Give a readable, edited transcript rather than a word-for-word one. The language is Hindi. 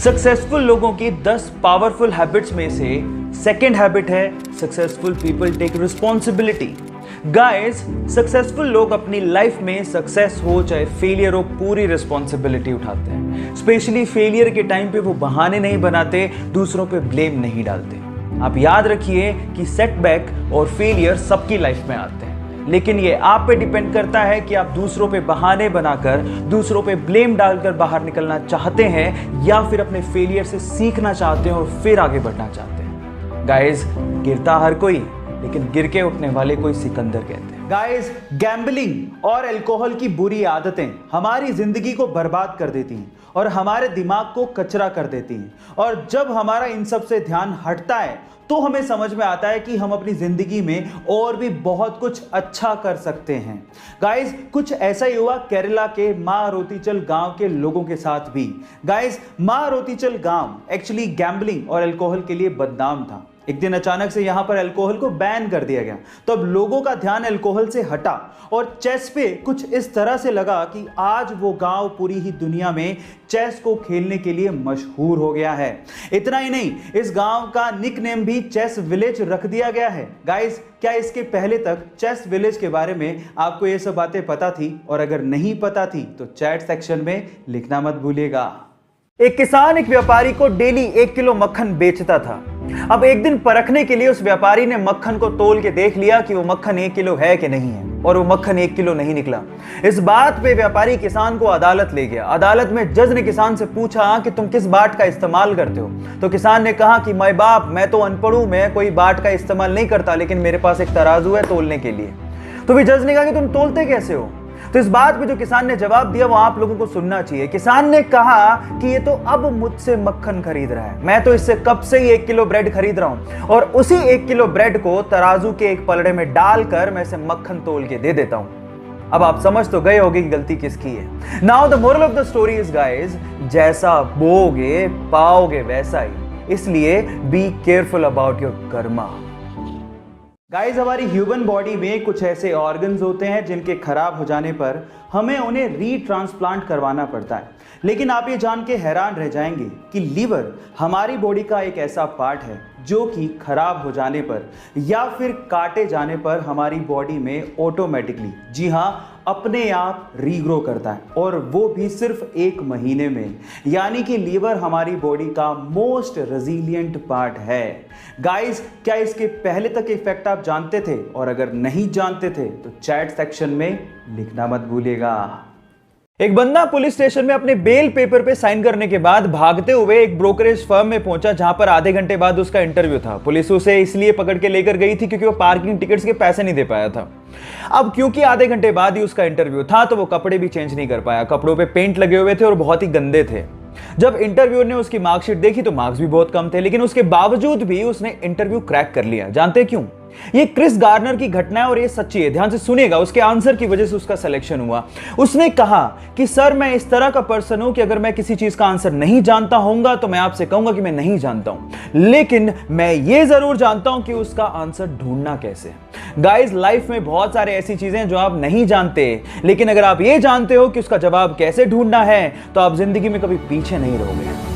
सक्सेसफुल लोगों की 10 पावरफुल हैबिट्स में से सेकंड हैबिट है successful people take responsibility. Guys, successful लोग अपनी लाइफ में सक्सेस हो चाहे फेलियर हो पूरी रिस्पॉन्सिबिलिटी उठाते हैं। स्पेशली फेलियर के टाइम पे वो बहाने नहीं बनाते, दूसरों पे ब्लेम नहीं डालते। आप याद रखिए कि सेटबैक और फेलियर सबकी लाइफ में आते हैं, लेकिन ये आप पे डिपेंड करता है कि आप दूसरों पे बहाने बनाकर, दूसरों पे ब्लेम डालकर बाहर निकलना चाहते हैं या फिर अपने फेलियर से सीखना चाहते हैं और फिर आगे बढ़ना चाहते हैं। गाइस, गिरता हर कोई, लेकिन गिर के उठने वाले कोई सिकंदर कहते हैं। गाइस, गैम्बलिंग और अल्कोहल की बुरी आदतें हमारी जिंदगी को बर्बाद कर देती हैं और हमारे दिमाग को कचरा कर देती हैं। और जब हमारा इन सब से ध्यान हटता है तो हमें समझ में आता है कि हम अपनी जिंदगी में और भी बहुत कुछ अच्छा कर सकते हैं। गाइस, कुछ ऐसा ही हुआ केरला के मारोतीचल गांव के लोगों के साथ भी। गाइस, मारोतीचल गांव एक्चुअली गैम्बलिंग और अल्कोहल के लिए बदनाम था। एक दिन अचानक से यहां पर अल्कोहल को बैन कर दिया गया, तो अब लोगों का ध्यान अल्कोहल से हटा और चेस पे कुछ इस तरह से लगा कि आज वो गांव पूरी ही दुनिया में चेस को खेलने के लिए मशहूर हो गया है। इतना ही नहीं, इस गांव का निकनेम भी चेस विलेज रख दिया गया है। गाइस, क्या इसके पहले तक चेस विलेज के बारे में आपको ये सब बातें पता थी? और अगर नहीं पता थी तो चैट सेक्शन में लिखना मत भूलिएगा। एक किसान एक व्यापारी को डेली 1 किलो मक्खन बेचता था। अब एक दिन परखने के लिए उस व्यापारी ने मक्खन को तोल के देख लिया कि वो मक्खन 1 किलो है कि नहीं है, और वो मक्खन 1 किलो नहीं निकला। इस बात पे व्यापारी किसान को अदालत ले गया। अदालत में जज ने किसान से पूछा कि तुम किस बाट का इस्तेमाल करते हो? तो किसान ने कहा कि मैं बाप, मैं तो अनपढ़ हूं, मैं कोई बाट का इस्तेमाल नहीं करता, लेकिन मेरे पास एक तराजू है तोलने के लिए। तो भी जज ने कहा कि तुम तोलते कैसे हो? तो इस बात पे जो किसान ने जवाब दिया वो आप लोगों को सुनना चाहिए। किसान ने कहा कि ये तो अब मुझसे मक्खन खरीद रहा है, मैं तो इससे कब से ही 1 किलो ब्रेड खरीद रहा हूं, और उसी 1 किलो ब्रेड को तराजू के एक पलड़े में डालकर मैं इसे मक्खन तोल के दे देता हूं। अब आप समझ तो गए होंगे कि गलती किसकी है। Now the moral of the story is guys, जैसा बोओगे पाओगे वैसा ही, इसलिए be careful about your Karma. Guys, हमारी ह्यूमन बॉडी में कुछ ऐसे ऑर्गन्स होते हैं जिनके खराब हो जाने पर हमें उन्हें रीट्रांसप्लांट करवाना पड़ता है। लेकिन आप ये जान के हैरान रह जाएंगे कि लीवर हमारी बॉडी का एक ऐसा पार्ट है जो कि खराब हो जाने पर या फिर काटे जाने पर हमारी बॉडी में ऑटोमेटिकली, जी हाँ, अपने आप रीग्रो करता है, और वो भी सिर्फ 1 महीने में। यानी कि लीवर हमारी बॉडी का मोस्ट रेजिलिएंट पार्ट है। गाइस, क्या इसके पहले तक इफेक्ट आप जानते थे? और अगर नहीं जानते थे तो चैट सेक्शन में लिखना मत भूलिएगा। एक बंदा पुलिस स्टेशन में अपने बेल पेपर पे साइन करने के बाद भागते हुए एक ब्रोकरेज फर्म में पहुंचा, जहां पर आधे घंटे बाद उसका इंटरव्यू था। पुलिस उसे इसलिए पकड़ के लेकर गई थी क्योंकि वो पार्किंग टिकट्स के पैसे नहीं दे पाया था। अब क्योंकि आधे घंटे बाद ही उसका इंटरव्यू था तो वो कपड़े भी चेंज नहीं कर पाया। कपड़ों पे पेंट लगे हुए थे और बहुत ही गंदे थे। जब इंटरव्यूअर ने उसकी मार्कशीट देखी तो मार्क्स भी बहुत कम थे, लेकिन उसके बावजूद भी उसने इंटरव्यू क्रैक कर लिया। जानते हैं क्यों? ये क्रिस गार्नर की घटना है और ये सच्ची है, ध्यान से सुनिएगा। उसके आंसर की वजह से उसका सिलेक्शन हुआ। उसने कहा कि सर, मैं इस तरह का पर्सन हूं कि अगर मैं किसी चीज का आंसर नहीं जानता होऊंगा तो मैं आपसे कहूंगा कि मैं नहीं जानता हूं, लेकिन मैं ये जरूर जानता हूं कि उसका आंसर ढूंढना कैसे। गाइस, लाइफ में बहुत सारे ऐसी चीजें हैं जो आप नहीं जानते, लेकिन अगर आप ये जानते हो कि उसका जवाब कैसे ढूंढना है तो आप जिंदगी में कभी पीछे नहीं रहोगे।